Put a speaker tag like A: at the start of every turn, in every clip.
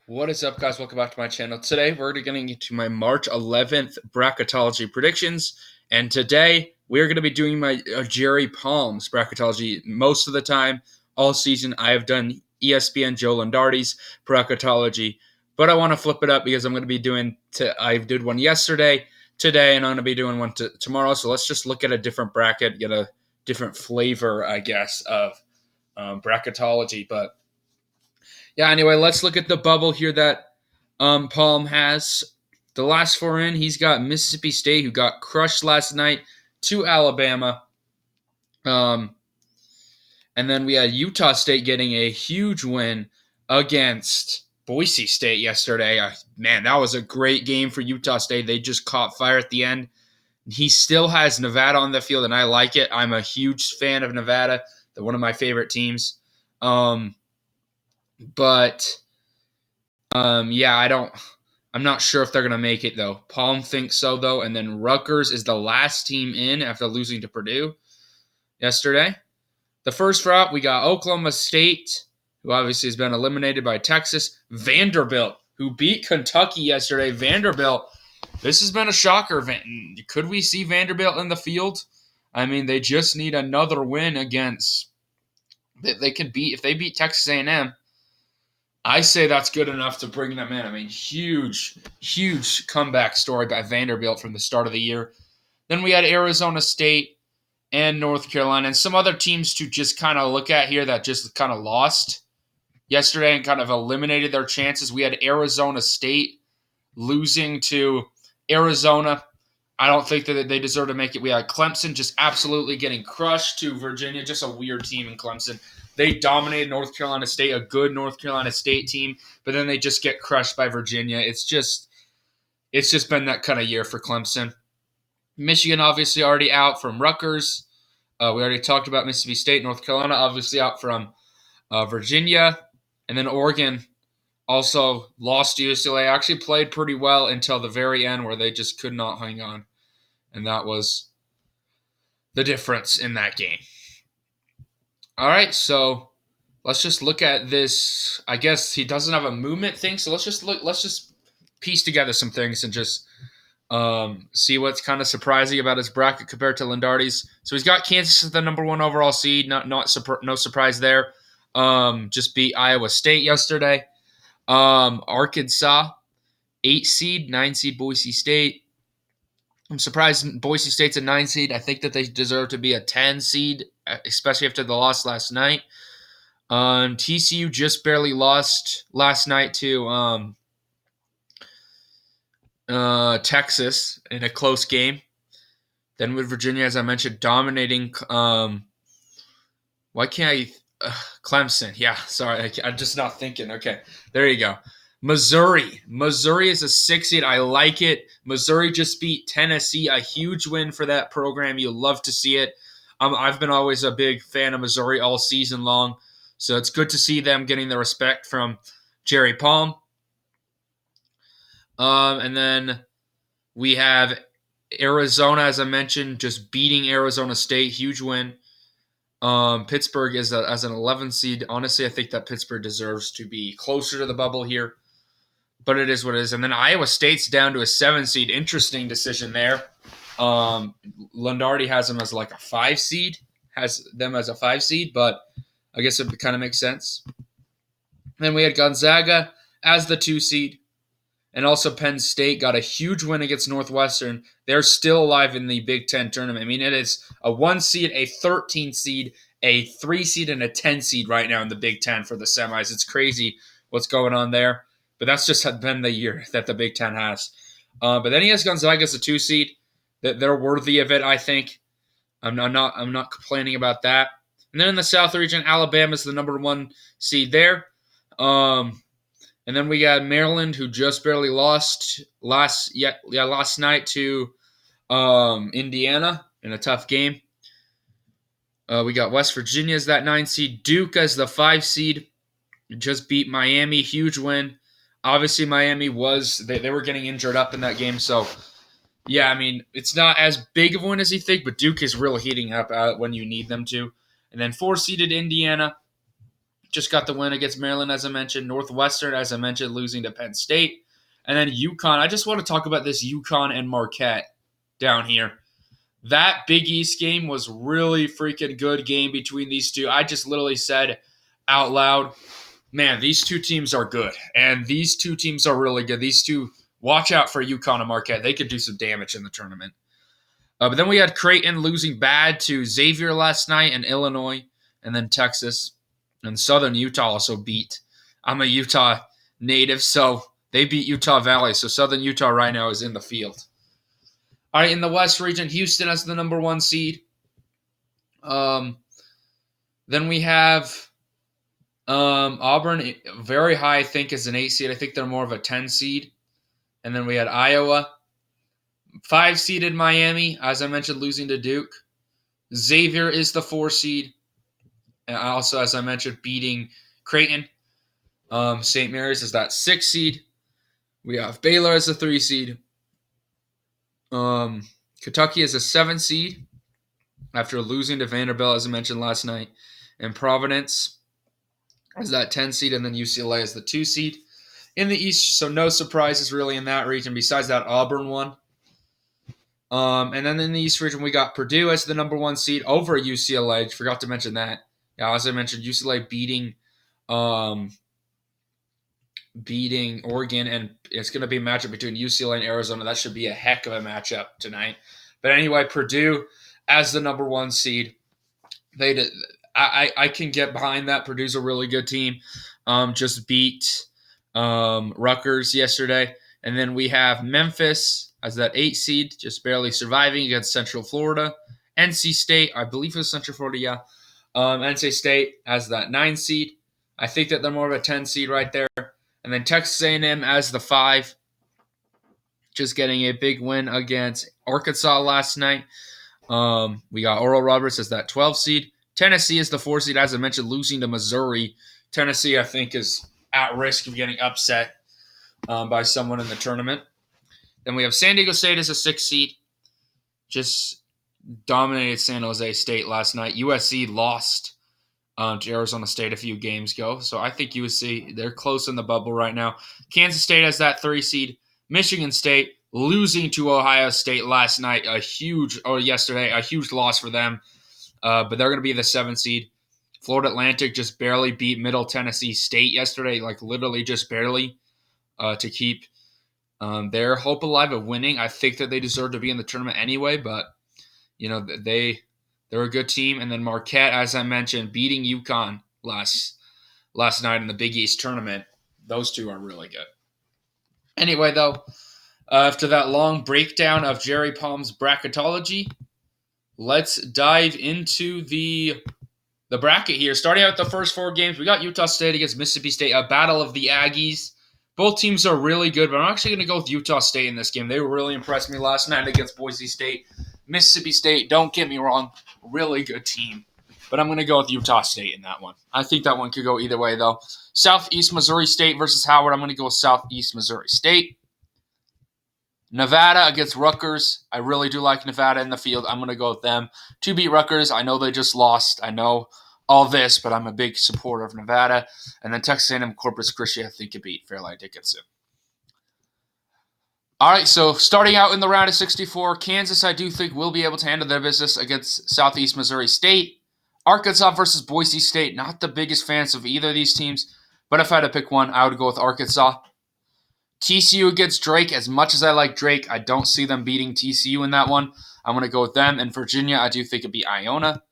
A: What is up, guys? Welcome back to my channel. Today, we're getting into my March 11th Bracketology Predictions. And today, we're going to be doing my Jerry Palm's Bracketology. Most of the time, all season, I have done ESPN Joe Lundardi's Bracketology. But I want to flip it up because I'm going to be doing, I did one yesterday, today, and I'm going to be doing one tomorrow. So let's just look at a different bracket, get a different flavor, I guess, of Bracketology. But yeah, anyway, let's look at the bubble here that Palm has. The last four in, he's got Mississippi State, who got crushed last night, to Alabama. And then we had Utah State getting a huge win against Boise State yesterday. Man, that was a great game for Utah State. They just caught fire at the end. He still has Nevada on the field, and I like it. I'm a huge fan of Nevada. They're one of my favorite teams. I'm not sure if they're going to make it, though. Palm thinks so, though. And then Rutgers is the last team in after losing to Purdue yesterday. The first route, we got Oklahoma State, who obviously has been eliminated by Texas. Vanderbilt, who beat Kentucky yesterday. Vanderbilt, this has been a shocker. Could we see Vanderbilt in the field? I mean, they just need another win against – they could beat – if they beat Texas A&M, I say that's good enough to bring them in. I mean, huge comeback story by Vanderbilt from the start of the year. Then we had Arizona State and North Carolina and some other teams to just kind of look at here that just kind of lost yesterday and kind of eliminated their chances. We had Arizona State losing to Arizona. I don't think that they deserve to make it. We had Clemson just absolutely getting crushed to Virginia, just a weird team in Clemson. They dominated North Carolina State, a good North Carolina State team, but then they just get crushed by Virginia. It's just been that kind of year for Clemson. Michigan obviously already out from Rutgers. We already talked about Mississippi State. North Carolina obviously out from Virginia. And then Oregon also lost to UCLA. Actually played pretty well until the very end where they just could not hang on. And that was the difference in that game. All right, so let's just look at this. I guess he doesn't have a movement thing, so let's just piece together some things and just see what's kind of surprising about his bracket compared to Lundardi's. So he's got Kansas as the number one overall seed. No surprise there. Just beat Iowa State yesterday. Arkansas, 8 seed, 9 seed Boise State. I'm surprised Boise State's a 9 seed. I think that they deserve to be a 10 seed, especially after the loss last night. TCU just barely lost last night to Texas in a close game. Then with Virginia, as I mentioned, dominating. Why can't I? Clemson. Yeah, sorry. I'm just not thinking. Okay, there you go. Missouri is a 6 seed. I like it. Missouri just beat Tennessee. A huge win for that program. You love to see it. I've been always a big fan of Missouri all season long. So it's good to see them getting the respect from Jerry Palm. And then we have Arizona, as I mentioned, just beating Arizona State. Huge win. Pittsburgh is as an 11 seed. Honestly, I think that Pittsburgh deserves to be closer to the bubble here. But it is what it is. And then Iowa State's down to a 7 seed. Interesting decision there. Lundardi has them as like a 5 seed. Has them as a 5 seed, but I guess it kind of makes sense. Then we had Gonzaga as the 2 seed. And also Penn State got a huge win against Northwestern. They're still alive in the Big Ten tournament. I mean, it is a 1 seed, a 13 seed, a 3 seed, and a 10 seed right now in the Big Ten for the semis. It's crazy what's going on there. But that's just been the year that the Big Ten has. But then he has Gonzaga as a 2 seed. They're worthy of it, I think. I'm not complaining about that. And then in the South region, Alabama's the number 1 seed there. And then we got Maryland, who just barely lost last night to Indiana in a tough game. We got West Virginia as that 9 seed. Duke as the 5 seed. Just beat Miami. Huge win. Obviously, Miami they were getting injured up in that game. So, yeah, I mean, it's not as big of a win as you think, but Duke is really heating up when you need them to. And then 4-seeded Indiana just got the win against Maryland, as I mentioned. Northwestern, as I mentioned, losing to Penn State. And then UConn. I just want to talk about this UConn and Marquette down here. That Big East game was really freaking good game between these two. I just literally said out loud, man, these two teams are good. And these two teams are really good. These two, watch out for UConn and Marquette. They could do some damage in the tournament. But then we had Creighton losing bad to Xavier last night and Illinois, and then Texas. And Southern Utah also beat. I'm a Utah native, so they beat Utah Valley. So Southern Utah right now is in the field. All right, in the West region, Houston as the number 1 seed. Then we have Auburn, very high, I think, as an 8 seed. I think they're more of a 10 seed. And then we had Iowa. 5-seeded Miami, as I mentioned, losing to Duke. Xavier is the 4 seed. And also, as I mentioned, beating Creighton. St. Mary's is that 6 seed. We have Baylor as a 3 seed. Kentucky is a 7 seed after losing to Vanderbilt, as I mentioned last night. And Providence is that 10 seed, and then UCLA is the 2 seed. In the East, so no surprises really in that region. Besides that, Auburn won. And then in the East region, we got Purdue as the number 1 seed over UCLA. Forgot to mention that. Yeah, as I mentioned, UCLA beating Oregon, and it's going to be a matchup between UCLA and Arizona. That should be a heck of a matchup tonight. But anyway, Purdue as the number 1 seed. I can get behind that. Purdue's a really good team. Just beat Rutgers yesterday. And then we have Memphis as that 8 seed, just barely surviving against Central Florida. NC State, I believe it was Central Florida, yeah. NC State as that 9 seed. I think that they're more of a 10 seed right there. And then Texas A&M as the 5, just getting a big win against Arkansas last night. We got Oral Roberts as that 12 seed. Tennessee is the 4 seed, as I mentioned, losing to Missouri. Tennessee, I think, is at risk of getting upset by someone in the tournament. Then we have San Diego State as a 6 seed. Just dominated San Jose State last night. USC lost to Arizona State a few games ago. So I think USC, they're close in the bubble right now. Kansas State has that 3 seed. Michigan State losing to Ohio State last night. Yesterday, a huge loss for them. But they're going to be the 7 seed. Florida Atlantic just barely beat Middle Tennessee State yesterday, like literally just barely, to keep their hope alive of winning. I think that they deserve to be in the tournament anyway, but they're a good team. And then Marquette, as I mentioned, beating UConn last night in the Big East tournament. Those two are really good. Anyway, though, after that long breakdown of Jerry Palm's bracketology, let's dive into the bracket here. Starting out with the first 4 games, we got Utah State against Mississippi State, a battle of the Aggies. Both teams are really good, but I'm actually going to go with Utah State in this game. They really impressed me last night against Boise State. Mississippi State, don't get me wrong, really good team. But I'm going to go with Utah State in that one. I think that one could go either way, though. Southeast Missouri State versus Howard. I'm going to go with Southeast Missouri State. Nevada against Rutgers. I really do like Nevada in the field. I'm going to go with them to beat Rutgers. I know they just lost. I know all this, but I'm a big supporter of Nevada. And then Texas A&M Corpus Christi, I think, could beat Fairleigh Dickinson. All right, so starting out in the round of 64, Kansas, I do think, will be able to handle their business against Southeast Missouri State. Arkansas versus Boise State. Not the biggest fans of either of these teams, but if I had to pick one, I would go with Arkansas. TCU against Drake. As much as I like Drake, I don't see them beating TCU in that one. I'm going to go with them. And Virginia, I do think it'd be Iona.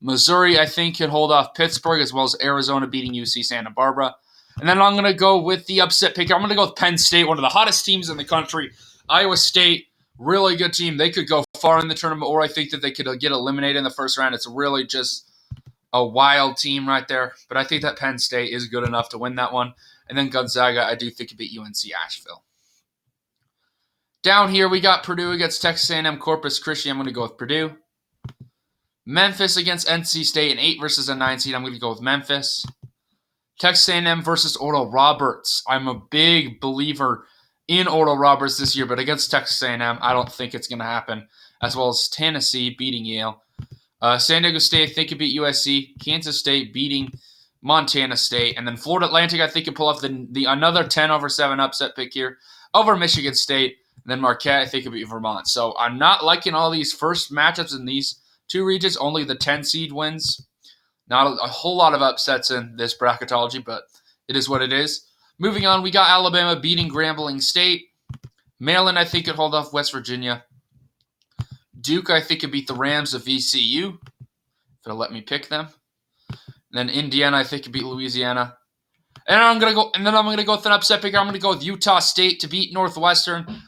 A: Missouri, I think, can hold off Pittsburgh, as well as Arizona beating UC Santa Barbara. And then I'm going to go with the upset pick. I'm going to go with Penn State, one of the hottest teams in the country. Iowa State, really good team. They could go far in the tournament, or I think that they could get eliminated in the first round. It's really just a wild team right there. But I think that Penn State is good enough to win that one. And then Gonzaga, I do think could beat UNC Asheville. Down here, we got Purdue against Texas A&M Corpus Christi. I'm going to go with Purdue. Memphis against NC State, an 8 versus a 9 seed. I'm going to go with Memphis. Texas A&M versus Oral Roberts. I'm a big believer in Oral Roberts this year, but against Texas A&M, I don't think it's going to happen. As well as Tennessee beating Yale. San Diego State, I think, could beat USC. Kansas State beating Montana State. And then Florida Atlantic, I think, can pull off the another 10/7 upset pick here over Michigan State. And then Marquette, I think, could beat Vermont. So I'm not liking all these first matchups in these two regions. Only the 10 seed wins. Not a whole lot of upsets in this bracketology, but it is what it is. Moving on, we got Alabama beating Grambling State. Maryland, I think, could hold off West Virginia. Duke, I think, could beat the Rams of VCU. If it'll let me pick them. And then Indiana, I think, could beat Louisiana. And I'm gonna go with an upset picker. I'm gonna go with Utah State to beat Northwestern.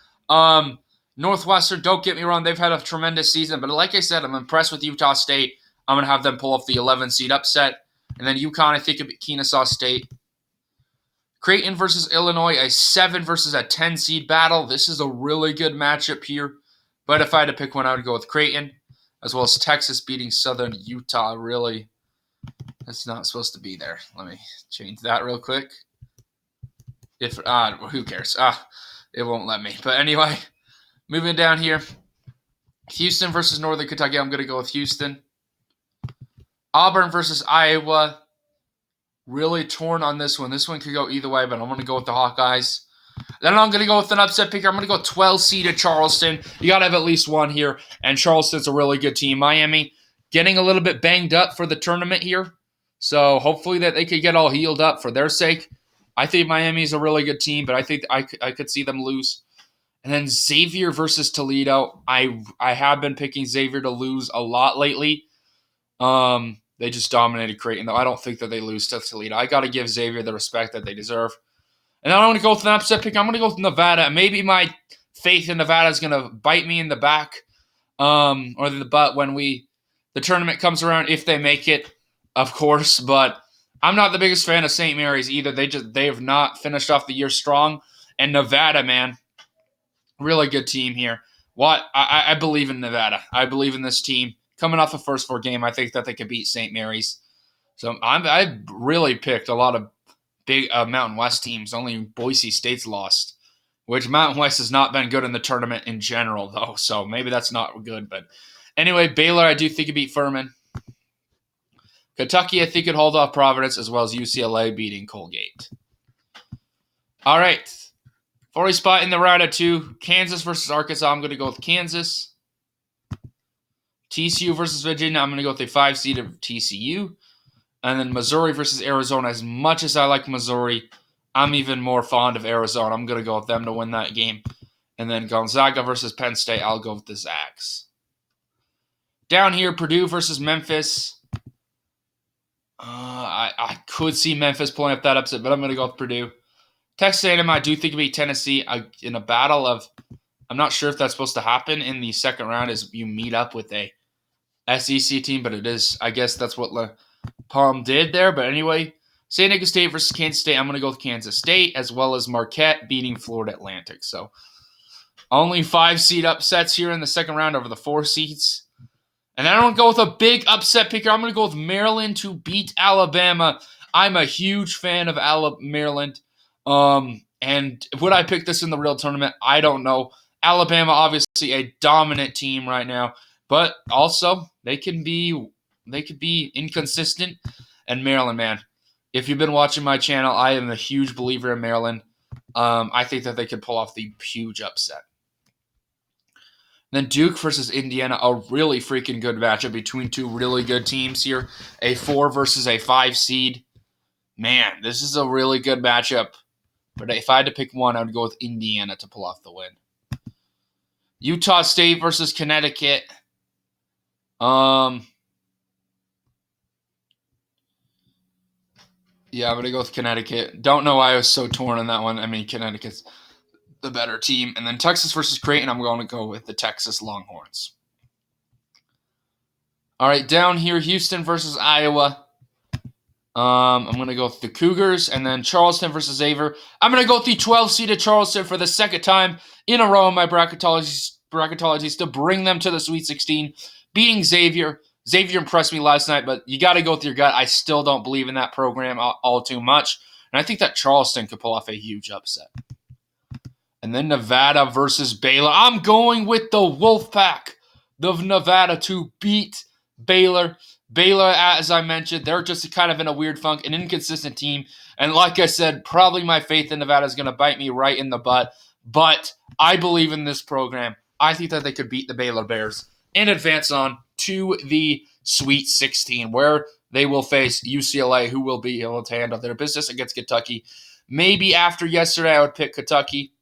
A: Northwestern, don't get me wrong, they've had a tremendous season, but like I said, I'm impressed with Utah State. I'm gonna have them pull off the 11 seed upset. And then UConn, I think, could beat Kennesaw State. Creighton versus Illinois, a 7 versus a 10 seed battle. This is a really good matchup here. But if I had to pick one, I would go with Creighton, as well as Texas beating Southern Utah. Really, that's not supposed to be there. Let me change that real quick. Who cares? It won't let me. But anyway, moving down here. Houston versus Northern Kentucky. I'm going to go with Houston. Auburn versus Iowa. Really torn on this one. This one could go either way, but I'm going to go with the Hawkeyes. Then I'm going to go with an upset picker. I'm going to go 12 seeded Charleston. You got to have at least one here, and Charleston's a really good team. Miami getting a little bit banged up for the tournament here, so hopefully that they could get all healed up for their sake. I think Miami's a really good team, but I think I could see them lose. And then Xavier versus Toledo. I have been picking Xavier to lose a lot lately. They just dominated Creighton, though. I don't think that they lose to Toledo. I got to give Xavier the respect that they deserve. And then I'm going to go with an upset pick. I'm going to go with Nevada. Maybe my faith in Nevada is going to bite me in the back or the butt when the tournament comes around, if they make it, of course. But I'm not the biggest fan of St. Mary's either. They have not finished off the year strong. And Nevada, man, really good team here. I believe in Nevada. I believe in this team. Coming off the first 4 game, I think that they could beat St. Mary's. So I really picked a lot of big Mountain West teams. Only Boise State's lost, which Mountain West has not been good in the tournament in general, though. So maybe that's not good. But anyway, Baylor, I do think could beat Furman. Kentucky, I think could hold off Providence, as well as UCLA beating Colgate. All right. 40 spot in the round of 2. Kansas versus Arkansas. I'm going to go with Kansas. TCU versus Virginia. I'm going to go with a 5 seed of TCU. And then Missouri versus Arizona. As much as I like Missouri, I'm even more fond of Arizona. I'm going to go with them to win that game. And then Gonzaga versus Penn State. I'll go with the Zags. Down here, Purdue versus Memphis. I could see Memphis pulling up that upset, but I'm going to go with Purdue. Texas A&M, I do think it'll be Tennessee in a battle of. I'm not sure if that's supposed to happen in the second round as you meet up with a SEC team, but it is. I guess that's what Palm did there. But anyway, San Diego State versus Kansas State. I'm going to go with Kansas State, as well as Marquette beating Florida Atlantic. So only 5 seed upsets here in the second round over the 4 seeds. And then I'm going to go with a big upset picker. I'm going to go with Maryland to beat Alabama. I'm a huge fan of Maryland. And would I pick this in the real tournament? I don't know. Alabama, obviously a dominant team right now, but also they could be inconsistent. And Maryland, man, if you've been watching my channel, I am a huge believer in Maryland. I think that they could pull off the huge upset. Then Duke versus Indiana, a really freaking good matchup between 2 really good teams here. A 4 versus a 5 seed. Man, this is a really good matchup. But if I had to pick one, I would go with Indiana to pull off the win. Utah State versus Connecticut. Yeah, I'm going to go with Connecticut. Don't know why I was so torn on that one. I mean, Connecticut's the better team. And then Texas versus Creighton, I'm going to go with the Texas Longhorns. All right, down here, Houston versus Iowa. I'm going to go with the Cougars. And then Charleston versus Xavier. I'm going to go with the 12-seeded Charleston for the second time in a row in my bracketologies to bring them to the Sweet 16, beating Xavier. Xavier impressed me last night, but you got to go with your gut. I still don't believe in that program all too much. And I think that Charleston could pull off a huge upset. And then Nevada versus Baylor. I'm going with the Wolfpack of Nevada to beat Baylor. Baylor, as I mentioned, they're just kind of in a weird funk, an inconsistent team. And like I said, probably my faith in Nevada is going to bite me right in the butt. But I believe in this program. I think that they could beat the Baylor Bears and advance on to the Sweet 16, where they will face UCLA, who will be able to handle their business against Kentucky. Maybe after yesterday, I would pick Kentucky,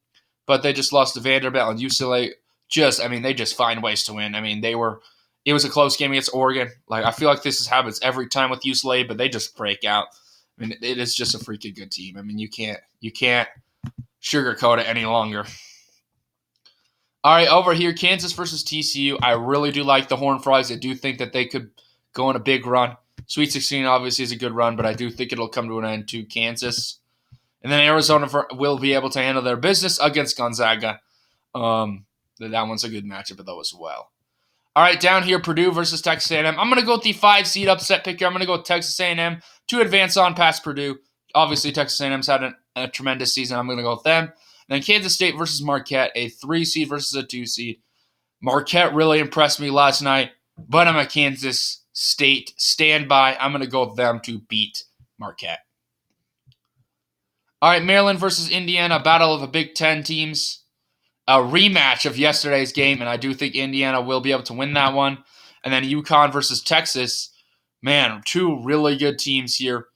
A: but they just lost to Vanderbilt, and UCLA they just find ways to win. I mean, it was a close game against Oregon. Like, I feel like this happens every time with UCLA, but they just break out. I mean, it is just a freaking good team. I mean, you can't sugarcoat it any longer. All right, over here, Kansas versus TCU. I really do like the Horned Frogs. I do think that they could go on a big run. Sweet 16 obviously is a good run, but I do think it'll come to an end to Kansas. And then Arizona will be able to handle their business against Gonzaga. That one's a good matchup though as well. All right, down here, Purdue versus Texas A&M. I'm going to go with the 5-seed upset pick here. I'm going to go with Texas A&M to advance on past Purdue. Obviously, Texas A&M's had a tremendous season. I'm going to go with them. And then Kansas State versus Marquette, a 3-seed versus a 2-seed. Marquette really impressed me last night, but I'm a Kansas State standby. I'm going to go with them to beat Marquette. All right, Maryland versus Indiana, battle of the Big Ten teams. A rematch of yesterday's game, and I do think Indiana will be able to win that one. And then UConn versus Texas. Man, two really good teams here.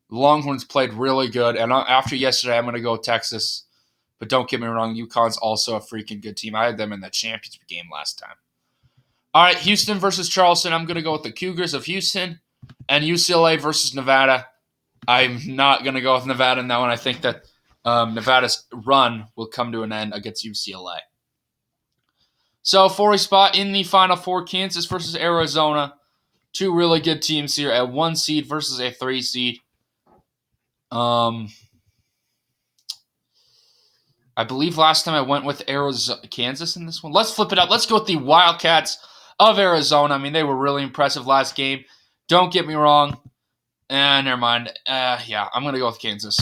A: Longhorns played really good, and after yesterday, I'm going to go Texas. But don't get me wrong, UConn's also a freaking good team. I had them in the championship game last time. All right, Houston versus Charleston. I'm going to go with the Cougars of Houston. And UCLA versus Nevada. I'm not going to go with Nevada in that one. I think that Nevada's run will come to an end against UCLA. So, for a spot in the Final Four, Kansas versus Arizona. Two really good teams here, a 1-seed versus a 3-seed. I believe last time I went with Kansas in this one. Let's flip it up. Let's go with the Wildcats of Arizona. I mean, they were really impressive last game. Don't get me wrong. Never mind. I'm going to go with Kansas.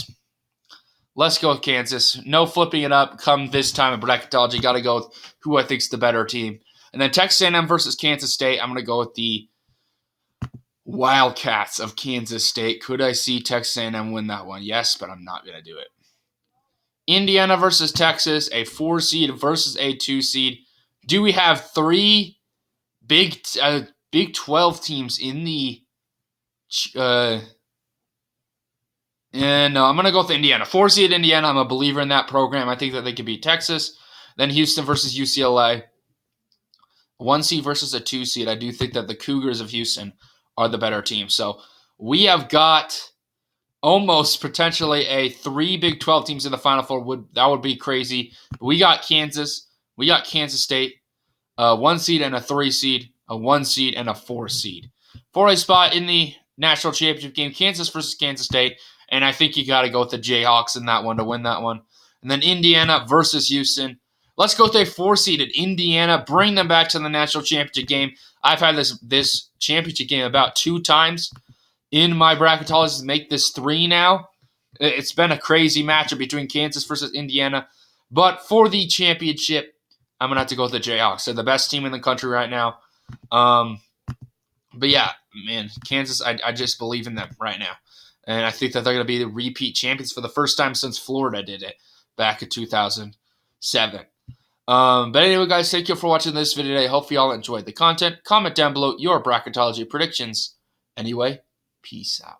A: Let's go with Kansas. No flipping it up come this time of bracketology. Got to go with who I think is the better team. And then Texas A&M versus Kansas State. I'm going to go with the Wildcats of Kansas State. Could I see Texas A&M win that one? Yes, but I'm not going to do it. Indiana versus Texas, a 4-seed versus a 2-seed. Do we have three Big 12 teams in the no, I'm going to go with Indiana. 4-seed Indiana. I'm a believer in that program. I think that they could beat Texas. Then Houston versus UCLA. 1-seed versus a 2-seed. I do think that the Cougars of Houston are the better team. So we have got almost potentially a 3 Big 12 teams in the Final Four. That would be crazy. We got Kansas. We got Kansas State. 1-seed and a 3-seed. A 1-seed and a 4-seed. For a spot in the national championship game, Kansas versus Kansas State. And I think you got to go with the Jayhawks in that one to win that one. And then Indiana versus Houston. Let's go with a 4-seeded Indiana. Bring them back to the national championship game. I've had this championship game about 2 times in my bracketology. Make this 3 now. It's been a crazy matchup between Kansas versus Indiana. But for the championship, I'm going to have to go with the Jayhawks. They're the best team in the country right now. But yeah, man, Kansas, I just believe in them right now. And I think that they're going to be the repeat champions for the first time since Florida did it back in 2007. But anyway, guys, thank you for watching this video today. Hope you all enjoyed the content. Comment down below your bracketology predictions. Anyway, peace out.